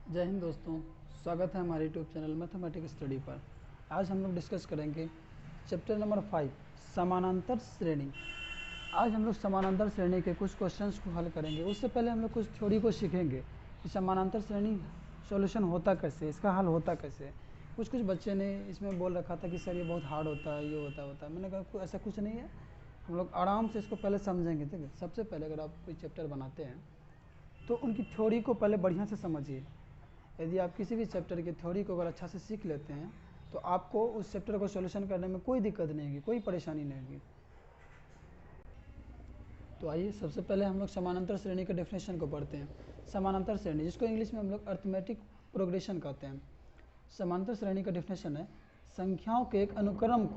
जय हिंद दोस्तों, स्वागत है हमारे यूट्यूब चैनल मैथमेटिक्स स्टडी पर। आज हम लोग डिस्कस करेंगे चैप्टर नंबर 5 समानांतर श्रेणी। आज हम लोग समानांतर श्रेणी के कुछ क्वेश्चंस को हल करेंगे। उससे पहले हम लोग कुछ थ्योरी को सीखेंगे कि समानांतर श्रेणी सॉल्यूशन होता कैसे, इसका हल होता कैसे। कुछ बच्चे ने इसमें बोल रखा था कि सर ये बहुत हार्ड होता है, ये होता है। मैंने कहा ऐसा कुछ नहीं है, हम लोग आराम से इसको पहले समझेंगे। ठीक है, सबसे पहले अगर आप कोई चैप्टर बनाते हैं तो उनकी थ्योरी को पहले बढ़िया से समझिए। यदि आप किसी भी चैप्टर की थ्योरी को अगर अच्छा से सीख लेते हैं तो आपको उस चैप्टर को सॉल्यूशन करने में कोई दिक्कत नहीं होगी, कोई परेशानी नहीं होगी। तो आइए सबसे पहले हम लोग समानांतर श्रेणी के डेफिनेशन को पढ़ते हैं। समानांतर श्रेणी, जिसको इंग्लिश में हम लोग अरिथमेटिक प्रोग्रेशन कहते हैं। समानांतर श्रेणी का डेफिनेशन है संख्याओं के एक अनुक्रम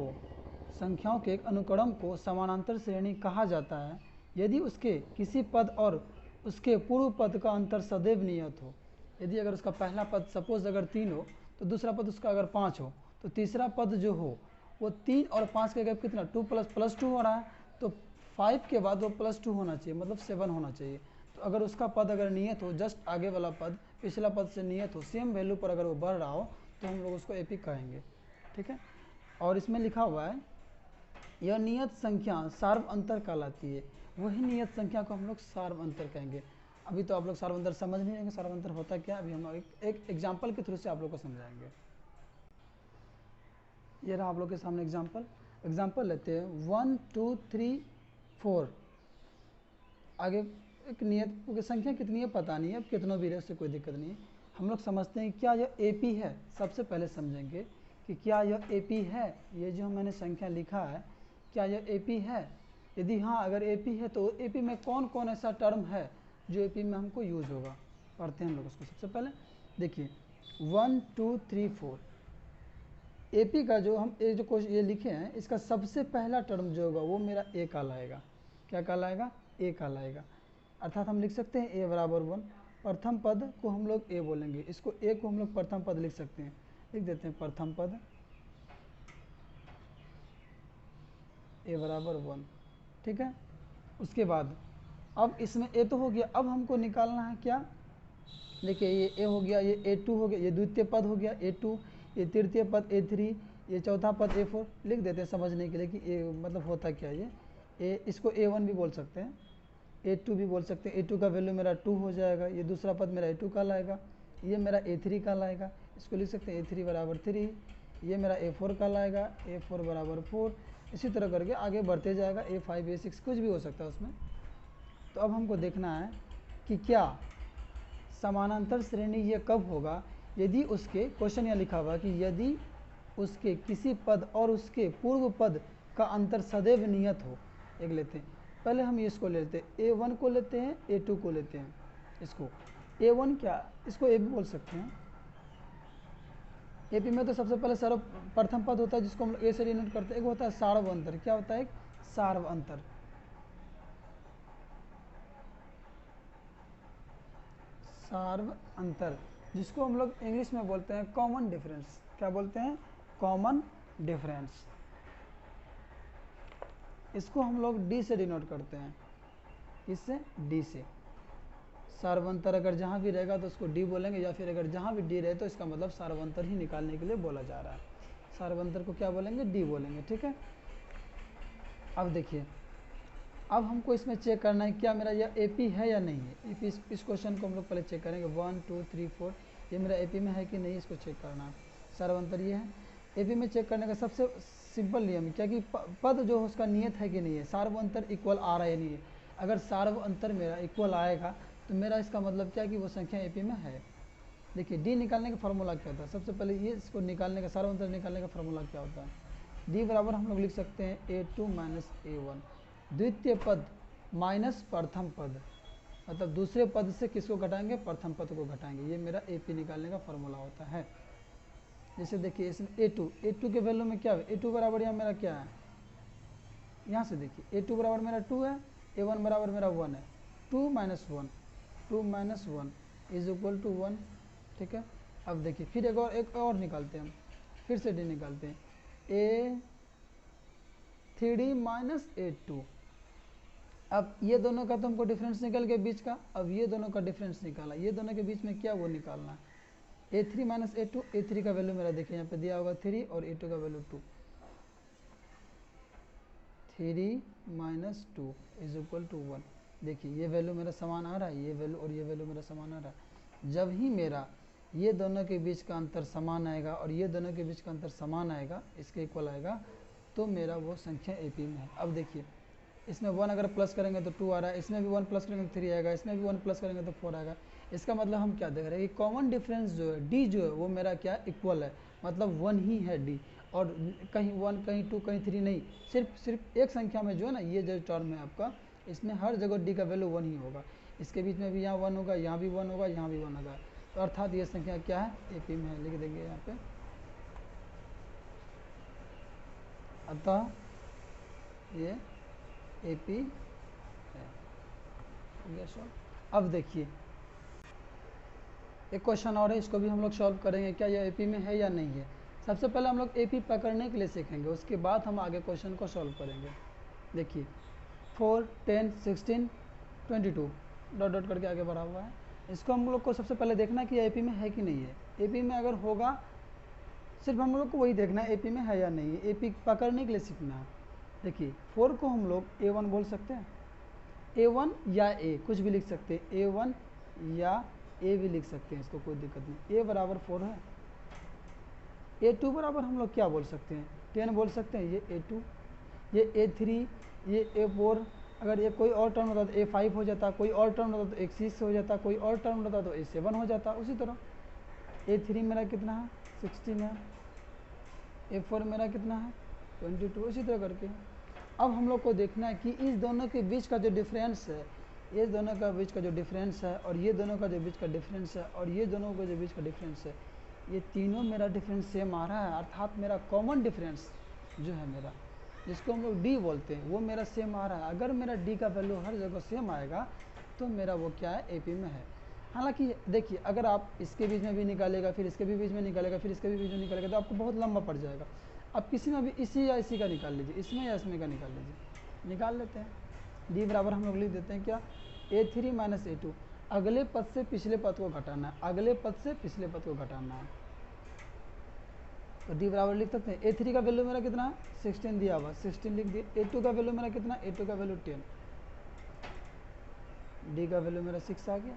को समानांतर श्रेणी कहा जाता है यदि उसके किसी पद और उसके पूर्व पद का अंतर सदैव नियत हो। यदि अगर उसका पहला पद सपोज अगर 3 हो तो दूसरा पद उसका अगर 5 हो तो तीसरा पद जो हो वो 3 और 5 के गैप कितना 2 प्लस 2 हो रहा है, तो 5 के बाद वो +2 होना चाहिए, मतलब 7 होना चाहिए। तो अगर उसका पद अगर नियत हो, जस्ट आगे वाला पद पिछला पद से नियत हो, सेम वैल्यू पर अगर वो बढ़ रहा हो तो हम लोग उसको एपिक कहेंगे। ठीक है, और इसमें लिखा हुआ है यह नियत संख्या सार्व अंतर कहलाती है। वही नियत संख्या को हम लोग सार्व अंतर कहेंगे। अभी तो आप लोग सार्व अंतर समझ नहीं रहेंगे, सार्व अंतर होता क्या, अभी हम एक एग्जाम्पल के थ्रू से आप लोग को समझाएंगे। ये रहा आप लोग के सामने एग्जाम्पल लेते हैं 1 2 3 4। आगे एक नियत की संख्या कितनी है पता नहीं है, अब कितनों भी रहे उससे कोई दिक्कत नहीं है। हम लोग समझते हैं क्या यह एपी है। सबसे पहले समझेंगे कि क्या यह एपी है, ये जो मैंने संख्या लिखा है क्या यह एपी है। यदि हाँ अगर एपी है तो एपी में कौन कौन ऐसा टर्म है जो एपी में हमको यूज होगा। पढ़ते हैं हम लोग उसको। सबसे पहले देखिए 1 2 3 4 एपी का जो हम जो क्वेश्चन ये लिखे हैं इसका सबसे पहला टर्म जो होगा वो मेरा ए कहलाएगा। क्या कहलाएगा? ए कहलाएगा। अर्थात हम लिख सकते हैं ए बराबर 1। प्रथम पद को हम लोग ए बोलेंगे, इसको ए को हम लोग प्रथम पद लिख सकते हैं। लिख देते हैं प्रथम पद ए बराबर 1। ठीक है, उसके बाद अब इसमें ए तो हो गया, अब हमको निकालना है क्या। देखिए ये ए हो गया, ये A2 हो गया, ये द्वितीय पद हो गया A2, ये तृतीय पद A3, ये चौथा पद A4। लिख देते हैं समझने के लिए कि ए मतलब होता क्या ये। इसको A1 भी बोल सकते हैं, A2 भी बोल सकते हैं। A2 का वैल्यू मेरा 2 हो जाएगा, ये दूसरा पद मेरा A2 का लाएगा, ये मेरा A3 का लाएगा, इसको लिख सकते हैं A3 बराबर 3। ये मेरा A4 का लाएगा, A4 बराबर 4। इसी तरह करके आगे बढ़ते जाएगा, A5 A6 कुछ भी हो सकता है उसमें। तो अब हमको देखना है कि क्या समानांतर श्रेणी ये कब होगा, यदि उसके क्वेश्चन यहाँ लिखा हुआ कि यदि उसके किसी पद और उसके पूर्व पद का अंतर सदैव नियत हो। एक लेते हैं, पहले हम इसको लेते हैं A1 को लेते हैं, A2 को लेते हैं। इसको A1 क्या, इसको ए भी बोल सकते हैं। एपी में तो सबसे पहले सर्वप्रथम पद होता है जिसको हम ए से डिनोट करते हैं। एक होता है सार्व अंतर। क्या होता है? सार्व अंतर। सार्व अंतर जिसको हम लोग इंग्लिश में बोलते हैं कॉमन डिफरेंस। क्या बोलते हैं? Common difference. इसको हम लोग डी से डिनोट करते हैं। इससे डी से सार्वंतर अगर जहाँ भी रहेगा तो उसको डी बोलेंगे, या फिर अगर जहाँ भी डी रहे तो इसका मतलब सार्वंतर ही निकालने के लिए बोला जा रहा है। सार्वंतर को क्या बोलेंगे? डी बोलेंगे। ठीक है, अब देखिए अब हमको इसमें चेक करना है क्या मेरा यह एपी है या नहीं है। एपी इस क्वेश्चन को हम लोग पहले चेक करेंगे 1 2 3 4 ये मेरा एपी में है कि नहीं, इसको चेक करना है। सार्वंतर ये है। एपी में चेक करने का सबसे सिंपल नियम क्या कि पद जो है उसका नियत है कि नहीं है, सार्वंतर इक्वल आ रहा है नहीं है। अगर सार्वंतर मेरा इक्वल आएगा तो मेरा इसका मतलब क्या है कि वो संख्या एपी में है। देखिए डी निकालने का फार्मूला क्या होता है, सबसे पहले ये इसको निकालने का सार्वंतर निकालने का फार्मूला क्या होता है। डी बराबर हम लोग लिख सकते हैं A2 माइनस A1। द्वितीय पद माइनस प्रथम पद, मतलब दूसरे पद से किसको घटाएंगे? प्रथम पद को घटाएंगे। ये मेरा एपी निकालने का फॉर्मूला होता है। जैसे देखिए इसमें A2 के वैल्यू में क्या है, A2 बराबर यहाँ मेरा क्या है, यहाँ से देखिए A2 बराबर मेरा 2 है, A1 बराबर मेरा 1 है। 2 माइनस 1 इज इक्वल टू 1। ठीक है, अब देखिए फिर एक और निकालते हैं हम, फिर से डी निकालते हैं A3 माइनस A2। अब ये दोनों का तो हमको डिफरेंस निकल गया बीच का। अब ये दोनों का डिफरेंस निकाला, ये दोनों के बीच में क्या वो निकालना है। A3 माइनस A2, A3 का वैल्यू मेरा देखिए यहाँ पे दिया होगा 3 और A2 का value 2, 3 minus 2 is equal to 1। देखिए ये वैल्यू मेरा समान आ रहा है, ये वैल्यू और ये वैल्यू मेरा समान आ रहा है। जब ही मेरा ये दोनों के बीच का अंतर समान आएगा और ये दोनों के बीच का अंतर समान आएगा, इसके इक्वल आएगा, तो मेरा वो संख्या AP में है। अब देखिए इसमें 1 अगर प्लस करेंगे तो 2 आ रहा है, इसमें भी 1 प्लस करेंगे तो 3 आएगा, इसमें भी 1 प्लस करेंगे तो 4 आएगा। इसका मतलब हम क्या देख रहे हैं कि कॉमन डिफरेंस जो है D जो है वो मेरा क्या इक्वल है, मतलब 1 ही है D, और कहीं 1 कहीं 2 कहीं 3 नहीं, सिर्फ एक संख्या में जो है ना ये जो टर्म है आपका, इसमें हर जगह D का वैल्यू 1 ही होगा। इसके बीच में भी यहाँ 1 होगा, यहाँ भी 1 होगा, यहाँ भी 1 होगा, तो अर्थात ये संख्या क्या है, AP में है। लिख देंगे यहाँ पे, अतः ये AP है। अब देखिए एक क्वेश्चन और है, इसको भी हम लोग सॉल्व करेंगे, क्या ये AP में है या नहीं है। सबसे पहले हम लोग AP पकड़ने के लिए सीखेंगे, उसके बाद हम आगे क्वेश्चन को सॉल्व करेंगे। देखिए 4, 10, 16, 22 डॉट डॉट करके आगे बढ़ा हुआ है। इसको हम लोग को सबसे पहले देखना है कि AP में है कि नहीं है। AP में अगर होगा, सिर्फ हम लोग को वही देखना है AP में है या नहीं है, AP पकड़ने के लिए सीखना है। देखिए 4 को हम लोग A1 बोल सकते हैं, A1 या A कुछ भी लिख सकते हैं, A1 या A भी लिख सकते हैं, इसको कोई दिक्कत नहीं। A बराबर 4 है। A2 बराबर हम लोग क्या बोल सकते हैं, 10 बोल सकते हैं, ये A2, ये A3, ये A4। अगर ये कोई और टर्म होता तो A5 हो जाता, कोई और टर्म होता तो A6 हो जाता, कोई और टर्म होता तो A7 हो जाता। उसी तरह A3 मेरा कितना है, 16 है, A4 मेरा कितना है, 22, इसी तरह करके। अब हम लोग को देखना है कि इस दोनों के बीच का जो डिफरेंस है, ये दोनों का बीच का जो डिफरेंस है, और ये दोनों का जो बीच का डिफरेंस है, और ये दोनों का जो बीच का डिफरेंस है, ये तीनों मेरा डिफरेंस सेम आ रहा है, अर्थात मेरा कॉमन डिफरेंस जो है मेरा, जिसको हम लोग D बोलते हैं, वो मेरा सेम आ रहा है। अगर मेरा D का वैल्यू हर जगह सेम आएगा तो मेरा वो क्या है, AP में है। हालांकि देखिए अगर आप इसके बीच में भी निकालेगा, फिर इसके भी बीच में निकालेगा, फिर इसके भी बीच में निकालेगा, तो आपको बहुत लंबा पड़ जाएगा। अब किसी में भी इसी या इसी का निकाल लीजिए, इसमें या इसमें का निकाल लीजिए, निकाल लेते हैं। D बराबर हम लोग लिख देते हैं क्या, A3 माइनस A2। अगले पद से पिछले पद को घटाना है, अगले पद से पिछले पद को घटाना है, तो D बराबर लिख सकते हैं। A3 का वैल्यू मेरा कितना है, 16 दिया हुआ, 16 लिख दिए। A2 का वैल्यू मेरा कितना, A2 का वैल्यू 10, D का वैल्यू मेरा 6 आ गया,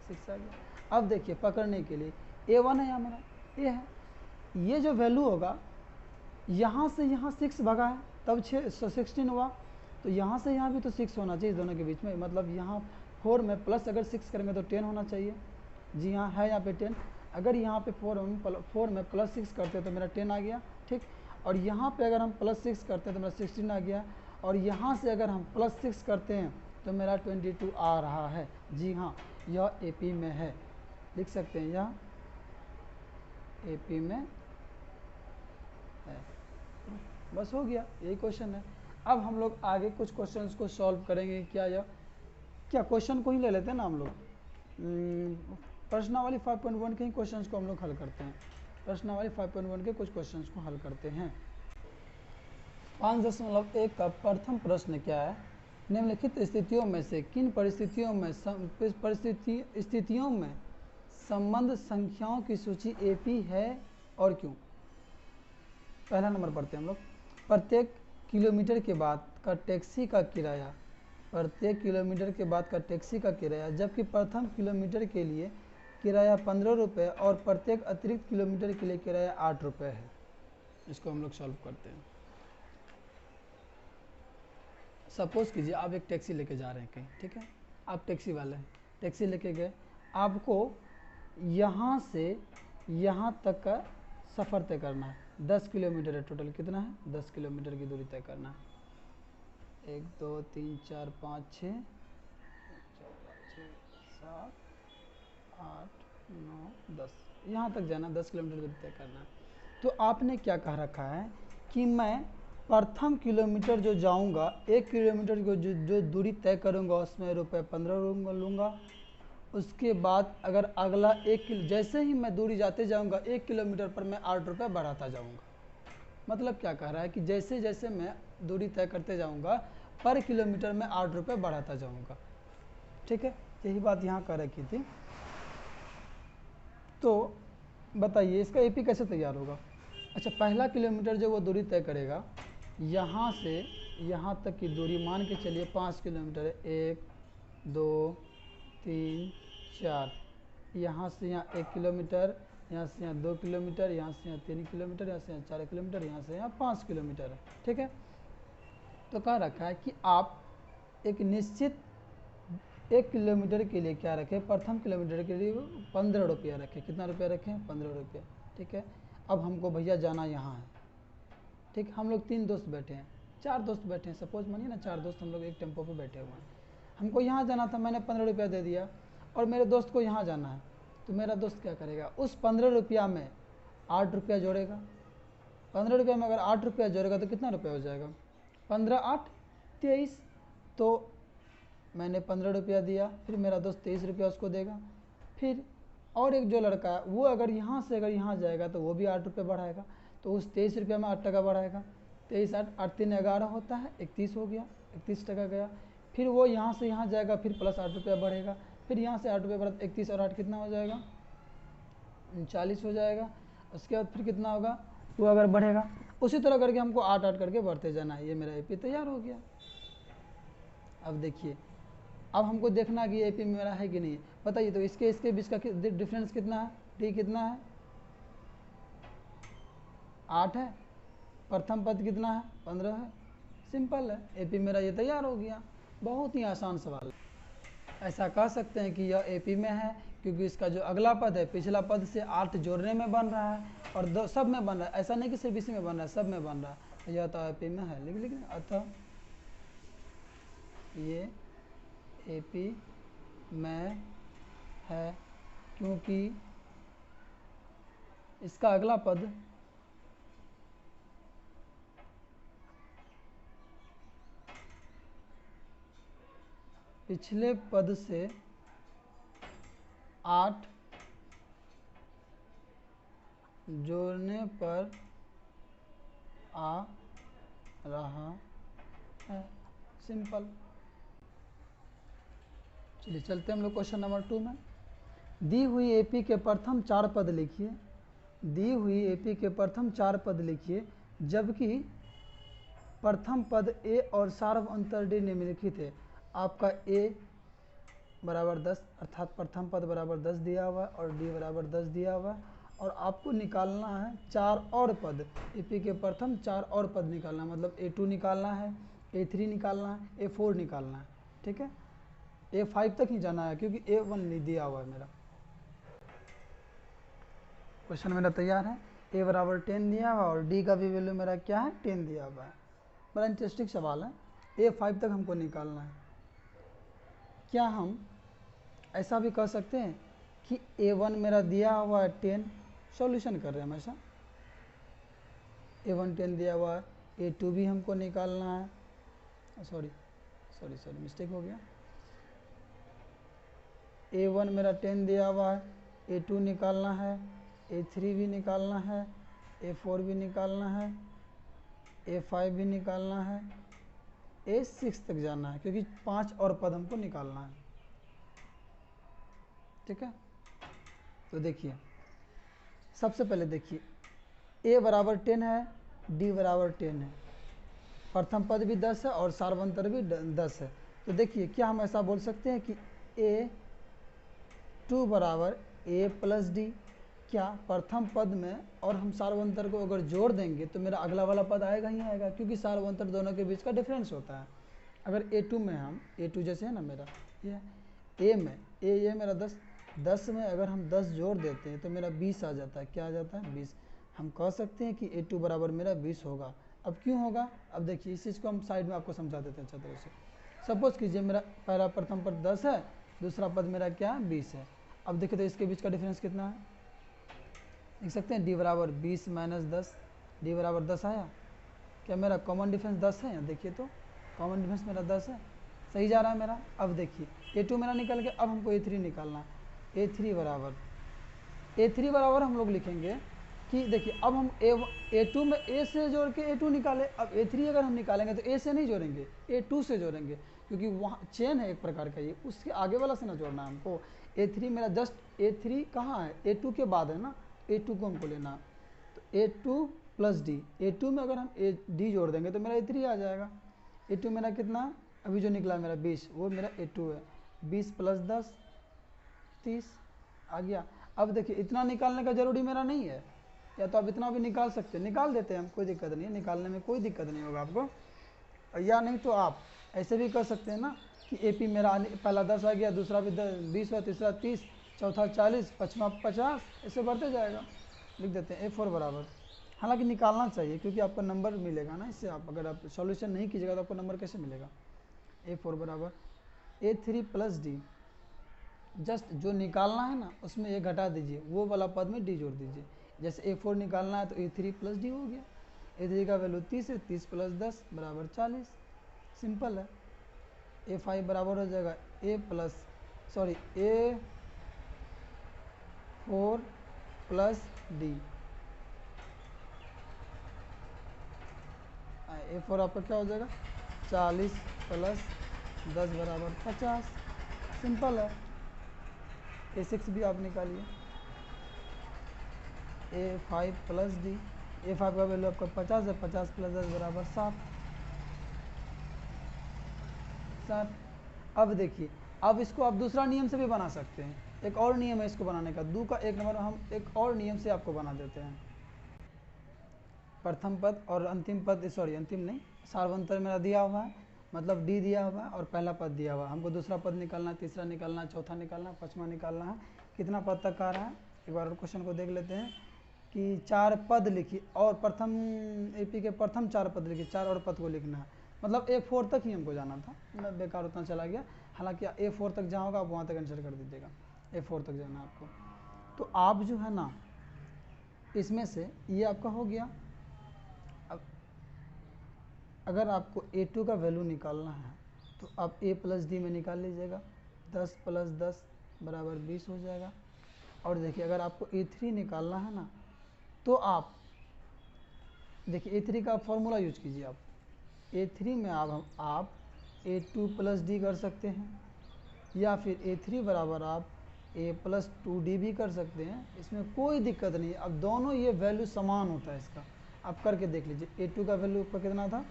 6 आ गया। अब देखिए पकड़ने के लिए A1 है यहाँ मेरा, A है, ये जो वैल्यू होगा, यहाँ से यहाँ 6 भगा है तब 16 हुआ, तो यहाँ से यहाँ भी तो 6 होना चाहिए दोनों के बीच में, मतलब यहाँ 4 में प्लस अगर 6 करेंगे तो 10 होना चाहिए। जी हाँ है यहाँ पे 10। अगर यहाँ पे 4 में प्लस 6 करते हैं तो मेरा 10 आ गया, ठीक। और यहाँ पे अगर हम प्लस 6 करते हैं तो मेरा 16 आ गया, और यहाँ से अगर हम प्लस 6 करते हैं तो मेरा 22 आ रहा है। जी हाँ यह AP में है, लिख सकते हैं, यह AP में है। बस हो गया, यही क्वेश्चन है। अब हम लोग आगे कुछ क्वेश्चंस को सॉल्व करेंगे। क्या क्वेश्चन को ही ले लेते हैं ना हम लोग, प्रश्नावली 5.1 के ही क्वेश्चंस को हम लोग हल करते हैं। प्रश्नावली 5.1 के कुछ क्वेश्चंस को हल करते हैं। 5.1 का प्रथम प्रश्न क्या है, निम्नलिखित स्थितियों में से किन स्थितियों में संबंध संख्याओं की सूची AP है और क्यों। पहला नंबर पढ़ते हैं हम लोग। प्रत्येक किलोमीटर के बाद का टैक्सी का किराया, प्रत्येक किलोमीटर के बाद का टैक्सी का किराया, जबकि प्रथम किलोमीटर के लिए किराया 15 रुपये और प्रत्येक अतिरिक्त किलोमीटर के लिए किराया 8 रुपये है। इसको हम लोग सॉल्व करते हैं। सपोज कीजिए आप एक टैक्सी लेके जा रहे हैं कहीं, ठीक है, आप टैक्सी वाले हैं, टैक्सी लेके गए, आपको यहाँ से यहाँ तक का सफ़र तय करना है, 10 किलोमीटर है टोटल, कितना है, 10 किलोमीटर की दूरी तय करना है। 1 2 3 4 5 6 7 8 9 10, यहाँ तक जाना, 10 किलोमीटर दूरी तय करना है। तो आपने क्या कह रखा है कि मैं प्रथम किलोमीटर जो जाऊँगा, 1 किलोमीटर को जो दूरी तय करूँगा उसमें रुपये 15 लूँगा। उसके बाद अगर अगला जैसे ही मैं दूरी जाते जाऊंगा 1 किलोमीटर पर मैं 8 रुपये बढ़ाता जाऊंगा। मतलब क्या कह रहा है कि जैसे जैसे मैं दूरी तय करते जाऊंगा पर किलोमीटर में 8 रुपये बढ़ाता जाऊंगा, ठीक है, यही बात यहाँ कह रखी थी। तो बताइए इसका एपी कैसे तैयार होगा। अच्छा, पहला किलोमीटर जो वो दूरी तय करेगा, यहाँ से यहाँ तक की दूरी मान के चलिए 5 किलोमीटर है, 1 2 3 4, यहाँ से यहाँ 1 किलोमीटर, यहाँ से यहाँ 2 किलोमीटर, यहाँ से यहाँ 3 किलोमीटर, यहाँ से यहाँ 4 किलोमीटर, यहाँ से यहाँ 5 किलोमीटर है। ठीक है, तो कह रखा है कि आप एक निश्चित 1 किलोमीटर के लिए क्या रखें, प्रथम किलोमीटर के लिए 15 रुपया रखें। कितना रुपया रखें, 15 रुपया। ठीक है, अब हमको भैया जाना यहाँ है। ठीक, हम लोग 3 दोस्त बैठे हैं, 4 दोस्त बैठे हैं, सपोज मानिए ना 4 दोस्त हम लोग एक टेम्पो पे बैठे हुए हैं। हमको यहाँ जाना था, मैंने 15 रुपया दे दिया, और मेरे दोस्त को यहाँ जाना है, तो मेरा दोस्त क्या करेगा, उस 15 रुपया में 8 रुपया जोड़ेगा। 15 रुपया में अगर 8 रुपया जोड़ेगा तो कितना रुपया हो जाएगा, 15 8 23। तो मैंने 15 रुपया दिया, फिर मेरा दोस्त 23 रुपया उसको देगा। फिर और एक जो लड़का है वो अगर यहाँ से अगर यहाँ जाएगा तो वो भी 8 रुपये बढ़ाएगा, तो उस 23 रुपया में 8 टका बढ़ाएगा। 23 8 8 3 11 होता है, 31 हो गया, 31 टका गया। फिर वो यहाँ से यहाँ जाएगा, फिर प्लस 8 रुपया बढ़ेगा, फिर यहाँ से 8 रुपये बढ़ा, 31 और 8 कितना हो जाएगा, 39 हो जाएगा। उसके बाद फिर कितना होगा, वो अगर बढ़ेगा, उसी तरह करके हमको 8 8 करके बढ़ते जाना है। ये मेरा एपी तैयार हो गया। अब देखिए, अब हमको देखना कि एपी मेरा है कि नहीं। बताइए तो इसके बीच का डिफरेंस कितना है, डी कितना है, 8 है। प्रथम पद कितना है, 15 है। सिंपल है, एपी मेरा ये तैयार हो गया। बहुत ही आसान सवाल है। ऐसा कह सकते हैं कि यह एपी में है क्योंकि इसका जो अगला पद है पिछला पद से 8 जोड़ने में बन रहा है, और सब में बन रहा है। ऐसा नहीं कि सिर्फ इसी में बन रहा है, सब में बन रहा है। यह तो एपी में है, लेकिन अतः ये एपी में है क्योंकि इसका अगला पद पिछले पद से 8 जोड़ने पर आ रहा है। सिंपल। चलिए चलते हम लोग क्वेश्चन नंबर 2 में। दी हुई एपी के प्रथम 4 पद लिखिए। दी हुई एपी के प्रथम 4 पद लिखिए, जबकि प्रथम पद ए और सार्व अंतर डी निम्नलिखित है। आपका ए बराबर 10 अर्थात प्रथम पद बराबर 10 दिया हुआ है और डी बराबर 10 दिया हुआ है, और आपको निकालना है 4 और पद। एपी के प्रथम 4 और पद निकालना है, मतलब A2 निकालना है, A3 निकालना है, A4 निकालना है। ठीक है, A5 तक ही जाना है क्योंकि A1 नहीं दिया हुआ है मेरा। क्वेश्चन मेरा तैयार है। A बराबर 10 दिया हुआ और D का भी वैल्यू मेरा क्या है, 10 दिया हुआ है। बड़ा इंटरेस्टिंग सवाल है। A5 तक हमको निकालना है। क्या हम ऐसा भी कह सकते हैं कि A1 मेरा दिया हुआ है 10, सॉल्यूशन कर रहे हैं हमेशा, A1 10 दिया हुआ है, A2 भी हमको निकालना है। सॉरी मिस्टेक हो गया। A1 मेरा 10 दिया हुआ है, A2 निकालना है, A3 भी निकालना है, A4 भी निकालना है, A5 भी निकालना है, A6 तक जाना है क्योंकि 5 और पद हमको निकालना है। ठीक है, तो देखिए सबसे पहले देखिए A बराबर 10 है, D बराबर 10 है, प्रथम पद भी 10 है और सार्वंतर भी 10 है। तो देखिए क्या हम ऐसा बोल सकते हैं कि A2 बराबर A प्लस डी। क्या प्रथम पद में और हम सार्वंतर को अगर जोड़ देंगे तो मेरा अगला वाला पद आएगा ही आएगा, क्योंकि सार्वंतर दोनों के बीच का डिफरेंस होता है। अगर A2 में हम A2 जैसे है ना मेरा ये A में ये मेरा 10 में अगर हम 10 जोड़ देते हैं तो मेरा 20 आ जाता है। क्या आ जाता है, 20। हम कह सकते हैं कि A2 बराबर मेरा 20 होगा। अब क्यों होगा, अब देखिए इस चीज़ को हम साइड में आपको समझा देते हैं अच्छा तरह से। सपोज कीजिए मेरा पहला प्रथम पद 10 है, दूसरा पद मेरा क्या है, 20 है। अब देखिए तो इसके बीच का डिफरेंस कितना है, देख सकते हैं, D बराबर 20 माइनस 10, D बराबर 10 आया। क्या मेरा कॉमन डिफरेंस 10 है, देखिए तो कॉमन डिफरेंस मेरा 10 है, सही जा रहा है मेरा। अब देखिए A2 मेरा निकल के, अब हमको A3 निकालना है। A3 बराबर हम लोग लिखेंगे कि देखिए अब हम A2 में A से जोड़ के A2 निकाले। अब A3 अगर हम निकालेंगे तो A से नहीं जोड़ेंगे, A2 से जोड़ेंगे, क्योंकि वहाँ चेन है एक प्रकार का, ये उसके आगे वाला से ना जोड़ना है हमको। A3 मेरा जस्ट A3 कहाँ है, A2 के बाद है ना, A2 को हमको लेना। तो A2 प्लस डी, A2 में अगर हम डी जोड़ देंगे तो मेरा A3 आ जाएगा। A2 मेरा कितना अभी जो निकला मेरा 20, वो मेरा A2 है। 20 प्लस 10 30 आ गया। अब देखिए इतना निकालने का ज़रूरी मेरा नहीं है, या तो आप इतना भी निकाल सकते हैं, निकाल देते हैं हम, कोई दिक्कत नहीं है, निकालने में कोई दिक्कत नहीं होगा आपको। या नहीं तो आप ऐसे भी कर सकते हैं ना कि AP मेरा पहला 10 आ गया, दूसरा भी 20 हुआ, तीसरा 30, चौथा 40, पाँचवा 50, ऐसे बढ़ते जाएगा। लिख देते हैं A4 बराबर, हालांकि निकालना चाहिए क्योंकि आपका नंबर मिलेगा ना इससे। आप अगर आप सॉल्यूशन नहीं कीजिएगा तो आपको नंबर कैसे मिलेगा। A4 बराबर A3 प्लस डी, जस्ट जो निकालना है ना उसमें ये घटा दीजिए, वो वाला पद में डी जोड़ दीजिए। जैसे A4 निकालना है तो A3 प्लस डी हो गया। A3 का वैल्यू 30 है, 30 प्लस 10 बराबर 40, सिंपल है। A5 बराबर हो जाएगा A4 प्लस डी। A4 आपका क्या हो जाएगा 40 प्लस 10 बराबर 50, सिंपल है। A6 भी आप निकालिए, A5 प्लस डी। A5 का वैल्यू आपका 50 है, 50 प्लस 10 बराबर 60। अब देखिए, अब इसको आप दूसरा नियम से भी बना सकते हैं। एक और नियम है इसको बनाने का, 2 का 1 नंबर हम एक और नियम से आपको बना देते हैं। प्रथम पद और अंतिम पद, सॉरी अंतिम नहीं, सार्वंतर मेरा दिया हुआ है, मतलब डी दिया हुआ है और पहला पद दिया हुआ है। हमको दूसरा पद निकालना है, तीसरा निकालना है, चौथा निकालना है, पाँचवा निकालना है। कितना पद तक आ रहा है एक बार और क्वेश्चन को देख लेते हैं कि 4 पद लिखिए और प्रथम AP के प्रथम 4 पद लिखिए, 4 और पद को लिखना है। मतलब A4 तक ही हमको जाना था, मैं बेकार उतना चला गया। हालांकि A4 तक जहाँ होगा आप वहाँ तक आंसर कर दीजिएगा, A4 तक जाना है आपको। तो आप जो है ना इसमें से ये आपका हो गया। अब अगर आपको A2 का वैल्यू निकालना है तो आप A प्लस डी में निकाल लीजिएगा, 10 प्लस 10 बराबर 20 हो जाएगा। और देखिए अगर आपको A3 निकालना है ना तो आप देखिए A3 का फॉर्मूला यूज कीजिए। आप A3 में आप A2 प्लस डी कर सकते हैं, या फिर A3 बराबर आप A प्लस 2D भी कर सकते हैं, इसमें कोई दिक्कत नहीं है। अब दोनों ये वैल्यू समान होता है इसका, आप करके देख लीजिए। A2 का वैल्यू पर कितना था,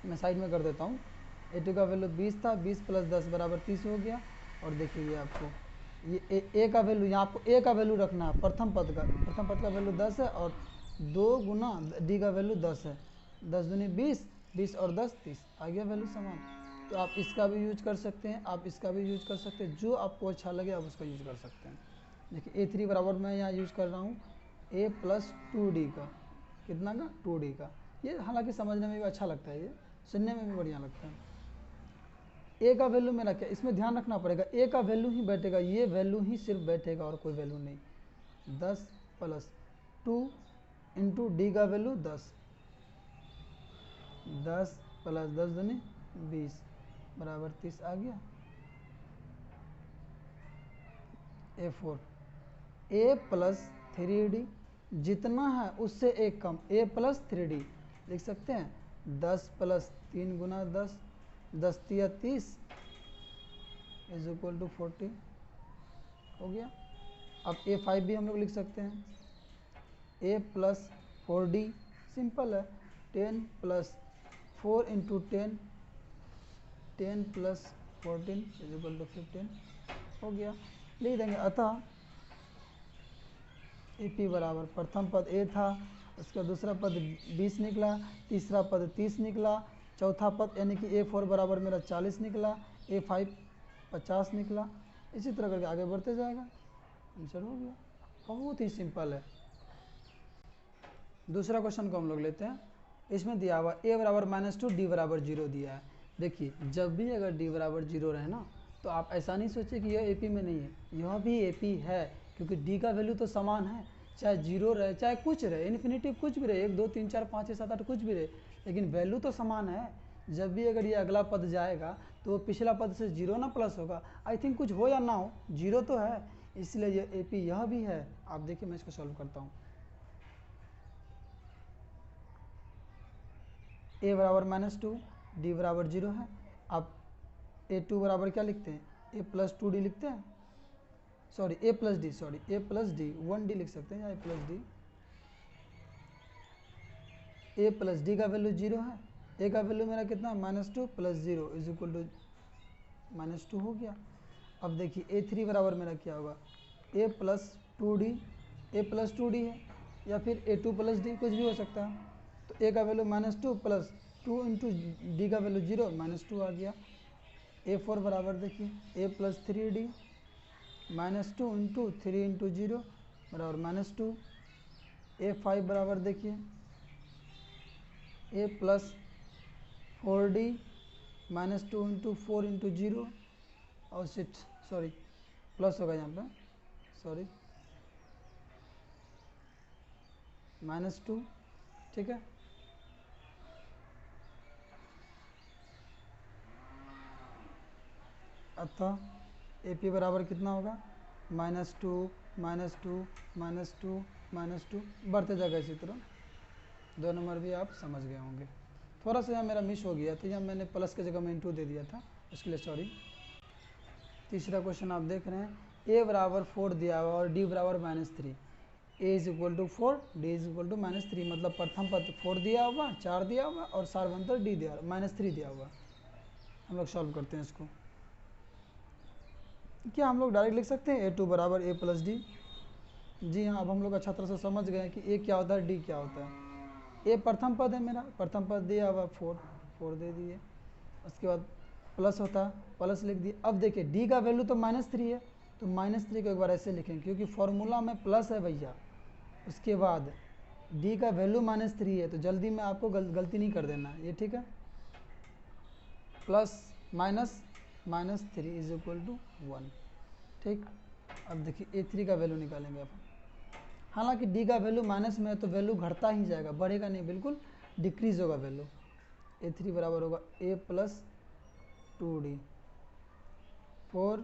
मैं साइड में कर देता हूँ। A2 का वैल्यू 20 था, 20 प्लस 10 बराबर 30 हो गया। और देखिए ये आपको ये A का वैल्यू, यहाँ आपको A का वैल्यू रखना है, प्रथम पद का वैल्यू 10 है और 2 गुना D का वैल्यू 10 है, 10 दूनी 20, 20 और 10 30, आ गया वैल्यू समान। तो आप इसका भी यूज कर सकते हैं, आप इसका भी यूज कर सकते हैं, जो आपको अच्छा लगे आप उसका यूज कर सकते हैं। देखिए A3 बराबर मैं यहाँ यूज कर रहा हूँ A प्लस 2D का, कितना का 2D का। ये हालांकि समझने में भी अच्छा लगता है, ये सुनने में भी बढ़िया लगता है। A का वैल्यू मेरा क्या, इसमें ध्यान रखना पड़ेगा, A का वैल्यू ही बैठेगा, ये वैल्यू ही सिर्फ बैठेगा और कोई वैल्यू नहीं। 10 प्लस 2 इंटू डी का वैल्यू 10, 10 प्लस 10 दूनी 20 बराबर 30 आ गया। A4 A प्लस 3D जितना है उससे एक कम, A प्लस 3D लिख सकते हैं। 10 प्लस 3 गुना 10, 10 तिया 30 इज इक्वल टू 40 हो गया। अब A5 भी हम लोग लिख सकते हैं, A प्लस 4D सिंपल है, 10 plus 4 into 10, 10 plus 14 is equal to 15 हो गया। लिख देंगे। अतः AP बराबर प्रथम पद A था, उसका दूसरा पद 20 निकला, तीसरा पद 30 निकला, चौथा पद यानी कि A4 बराबर मेरा 40 निकला, A5 50 निकला। इसी तरह करके आगे बढ़ते जाएगा, आंसर हो गया। बहुत ही सिंपल है। दूसरा क्वेश्चन को हम लोग लेते हैं। इसमें दिया हुआ A बराबर -2 D बराबर 0 दिया है। देखिए जब भी अगर D बराबर 0 रहे ना तो आप ऐसा नहीं सोचिए कि यह AP में नहीं है, यह भी AP है, क्योंकि D का वैल्यू तो समान है, चाहे 0 रहे चाहे कुछ रहे, इन्फिनिटिव कुछ भी रहे, 1 2 3 4 5 6 7 8 कुछ भी रहे, लेकिन वैल्यू तो समान है। जब भी अगर ये अगला पद जाएगा तो वो पिछला पद से 0 ना प्लस होगा। आई थिंक कुछ हो या ना हो 0 तो है, इसलिए ये AP यह भी है। आप देखिए मैं इसको सॉल्व करता हूँ। A बराबर -2 D बराबर 0 है। आप A2 बराबर क्या लिखते हैं, A प्लस 2D लिखते हैं, सॉरी ए प्लस डी, सॉरी ए प्लस डी, 1D लिख सकते हैं या ए प्लस डी। ए प्लस डी का वैल्यू 0 है, ए का वैल्यू मेरा कितना -2 + 0 इज इक्वल टू -2 हो गया। अब देखिए A3 बराबर मेरा क्या होगा, A plus 2D, A plus 2D है या फिर A2 + D, कुछ भी हो सकता है। तो ए का वैल्यू -2 + 2 इंटू डी का वैल्यू 0, -2 आ गया। A4 बराबर देखिए ए प्लस 3D -2 इंटू 3 इंटू 0 बराबर -2। A5 बराबर देखिए ए प्लस 4D -2 इंटू 4 इंटू 0 और 6, सॉरी प्लस होगा यहाँ पे, सॉरी -2, ठीक है। अतः AP बराबर कितना होगा -2 -2 -2 -2 बढ़ते जाएगा इसी तरह। 2 नंबर भी आप समझ गए होंगे। थोड़ा सा यहाँ मेरा मिस हो गया था, यहाँ मैंने प्लस की जगह में इंटू दे दिया था, उसके लिए सॉरी। तीसरा क्वेश्चन आप देख रहे हैं, ए बराबर 4 दिया हुआ और डी बराबर -3, A is equal to 4, D is equal to -3, मतलब प्रथम पद 4 दिया हुआ, 4 दिया हुआ और सार्वंतर डी दिया -3 दिया हुआ। हम लोग सॉल्व करते हैं इसको। क्या हम लोग डायरेक्ट लिख सकते हैं A2 बराबर ए प्लस डी? जी हाँ, अब हम लोग अच्छा तरह से समझ गए कि ए क्या होता है, डी क्या होता है। ए प्रथम पद है मेरा, प्रथम पद दिया हुआ 4 दे दिए, उसके बाद प्लस होता है, प्लस लिख दिए। अब देखिए डी का वैल्यू तो -3 है, तो -3 को एक बार ऐसे लिखेंगे क्योंकि फॉर्मूला में प्लस है भैया। उसके बाद डी का वैल्यू -3 है, तो जल्दी में आपको गलती नहीं कर देना, ये ठीक है। Plus minus -3 is equal to 1, ठीक। अब देखिए A3 का वैल्यू निकालेंगे अपन। हालांकि डी का वैल्यू माइनस में है तो वैल्यू घटता ही जाएगा, बढ़ेगा नहीं, बिल्कुल डिक्रीज होगा वैल्यू। A3 बराबर होगा A plus 2D, 4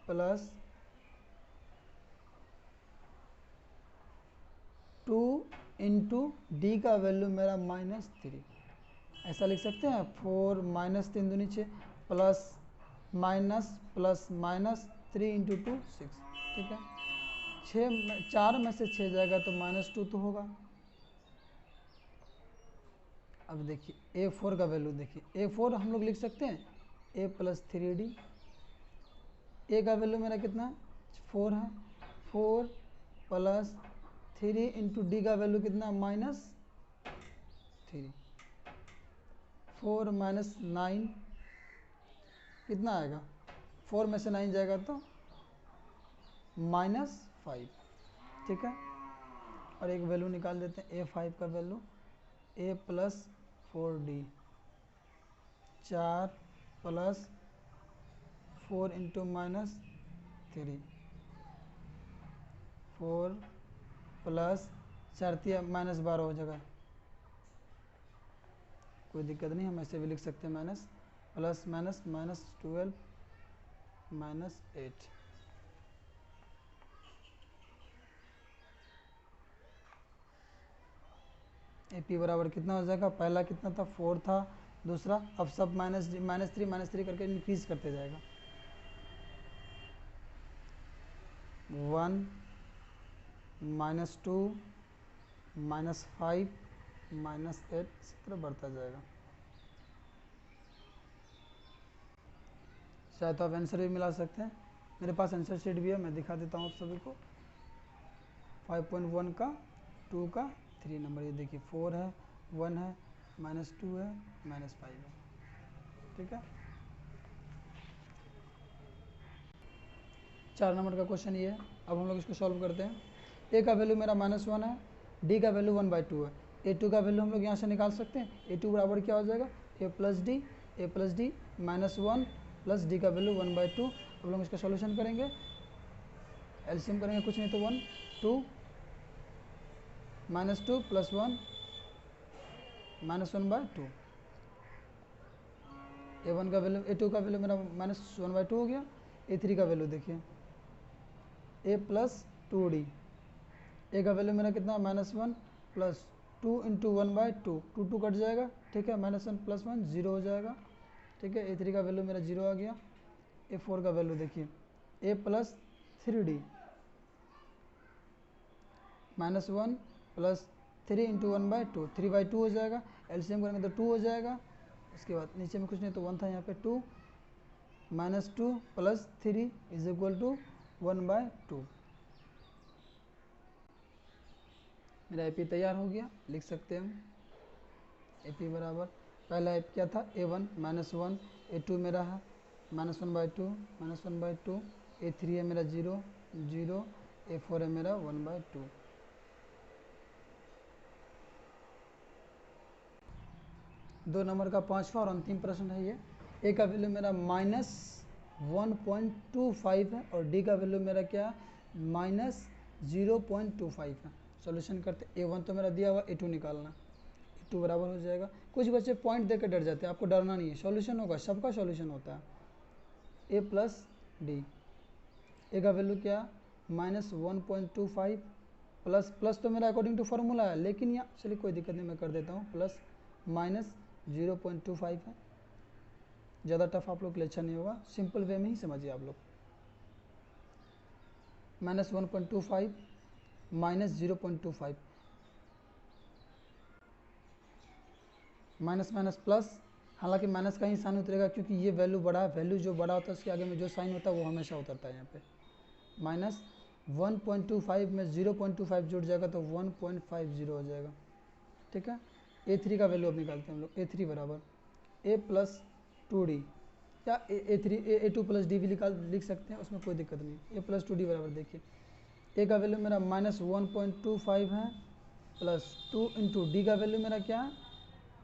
plus 2 into D का वैल्यू मेरा -3, ऐसा लिख सकते हैं। 4 -3 दूनी 6 प्लस माइनस प्लस -3 इंटू 2 6, ठीक है। 4 में से 6 जाएगा तो -2 तो होगा। अब देखिए A4 का वैल्यू देखिए, A4 हम लोग लिख सकते हैं ए प्लस 3D। ए का वैल्यू मेरा कितना 4 है, 4 प्लस 3 इंटू डी का वैल्यू कितना -3, 4 -9 कितना आएगा, 4 में से 9 जाएगा तो -5, ठीक है। और एक वैल्यू निकाल देते हैं A5 का value, A plus 4D, 4 plus 4 into -3, 4 plus 4 -12 हो जाएगा, कोई दिक्कत नहीं, हम ऐसे भी लिख सकते हैं माइनस प्लस माइनस -12 -8। AP बराबर कितना हो जाएगा, पहला कितना था 4 था, दूसरा अब सब -3 करके इंक्रीज करते जाएगा, 1 -2 -5 -8 इस तरह बढ़ता जाएगा। चाहे तो आप आंसर भी मिला सकते हैं, मेरे पास आंसर शीट भी है, मैं दिखा देता हूँ आप सभी को। 5.1 का 2 का 3 नंबर, ये देखिए 4 है, 1 है, -2 है, -5 है, ठीक है। 4 नंबर का क्वेश्चन ये है। अब हम लोग इसको सॉल्व करते हैं। ए का वैल्यू मेरा -1 है, डी का वैल्यू 1/2 है, A2 का वैल्यू हम लोग यहाँ से निकाल सकते हैं। A2 बराबर क्या हो जाएगा, ए प्लस डी -1 प्लस डी का वैल्यू 1/2। अब लोग इसका सॉल्यूशन करेंगे, एलसीएम करेंगे, कुछ नहीं तो 1 2 -2 प्लस 1 -1/2। A1 का वैल्यू, A2 का वैल्यू मेरा -1/2 हो गया। A3 का वैल्यू देखिए, ए प्लस 2D, ए का वैल्यू मेरा कितना -1 प्लस 2 इंटू 1/2, 2 कट जाएगा, ठीक है, -1 प्लस 1 0 हो जाएगा, ठीक है। A3 का वैल्यू मेरा 0 आ गया। A4 का वैल्यू देखिए, ए प्लस 3D -1 प्लस 3 इंटू 1/2, 3/2 हो जाएगा। एलसीएम करेंगे तो 2 हो जाएगा। इसके बाद नीचे में कुछ नहीं तो 1 था, यहाँ पे 2 -2 प्लस 3 इज इक्वल टू 1/2। मेरा एपी तैयार हो गया, लिख सकते हैं हम। एपी बराबर पहला एप क्या था, A1 -1, A2 मेरा है -1/2, -1/2, A3 है मेरा 0, 0, A4 है मेरा 1/2। दो नंबर का पांचवा और अंतिम प्रश्न है ये। ए का वैल्यू मेरा -1.25 है और डी का वैल्यू मेरा क्या -0.25 है। सॉल्यूशन करते, A1 तो मेरा दिया हुआ, A2 निकालना। A2 बराबर हो जाएगा, कुछ बच्चे पॉइंट देकर डर जाते हैं, आपको डरना नहीं है, सॉल्यूशन होगा, सबका सॉल्यूशन होता है। A प्लस डी, ए का वैल्यू क्या -1.25 प्लस तो मेरा अकॉर्डिंग टू फार्मूला है, लेकिन यहाँ चलिए कोई दिक्कत नहीं, मैं कर देता हूँ प्लस -0.25 है। ज़्यादा टफ आप लोग के लिए अच्छा नहीं होगा, सिंपल वे में ही समझिए आप लोग। -1.25 -0.25 माइनस माइनस प्लस, हालांकि माइनस का ही साइन उतरेगा क्योंकि ये वैल्यू बड़ा है, वैल्यू जो बड़ा होता है उसके आगे में जो साइन होता है वो हमेशा उतरता है यहाँ पे। -1.25 में 0.25 जुड़ जाएगा तो 1.50 हो जाएगा, ठीक है। A3 का वैल्यू अब निकालते हैं हम लोग। A3 बराबर A प्लस 2D या A2 प्लस डी भी लिख सकते हैं, उसमें कोई दिक्कत नहीं। A प्लस 2D बराबर देखिए, A का वैल्यू मेरा -1.25 है प्लस 2 इंटू डी का वैल्यू मेरा क्या है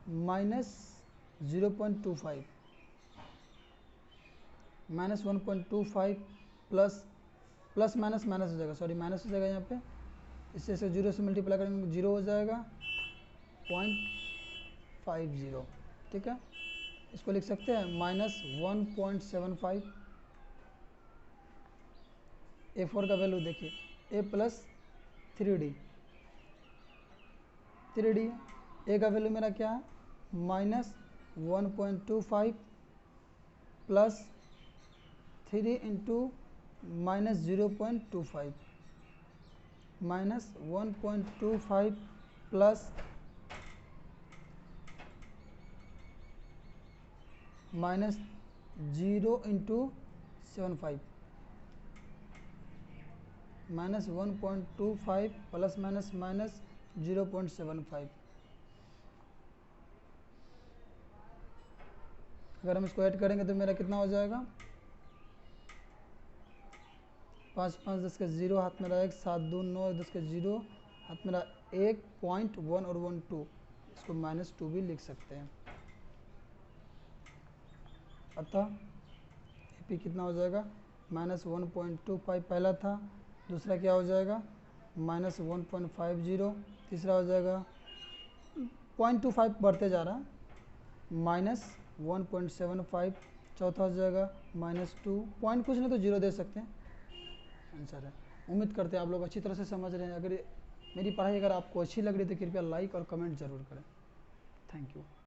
-0.25, -1.25 प्लस माइनस माइनस हो जाएगा, सॉरी माइनस हो जाएगा यहाँ पे, इससे 0 से मल्टीप्लाई करेंगे 0 हो जाएगा 0.50, ठीक है। इसको लिख सकते हैं -1.75। A4 का वैल्यू देखिए, A प्लस 3D, A का वैल्यू मेरा क्या है -1.25 plus 3 into -0.25, -1.25 plus -0 into 75, -1.25 plus -0.75। अगर हम इसको ऐड करेंगे तो मेरा कितना हो जाएगा, 5 5 10 के 0, हाथ में रहा 1, 7 2 9, 10 के 0, हाथ में रहा 1.1 और 1 2, इसको -2 भी लिख सकते हैं। अतः AP कितना हो जाएगा -1.25 पहला था, दूसरा क्या हो जाएगा -1.50, तीसरा हो जाएगा 0.25 बढ़ते जा रहा है -1.75, चौथा हो जाएगा -2, पॉइंट कुछ नहीं तो 0 दे सकते हैं, आंसर है। उम्मीद करते हैं आप लोग अच्छी तरह से समझ रहे हैं। अगर मेरी पढ़ाई अगर आपको अच्छी लग रही है तो कृपया लाइक और कमेंट ज़रूर करें। Thank you.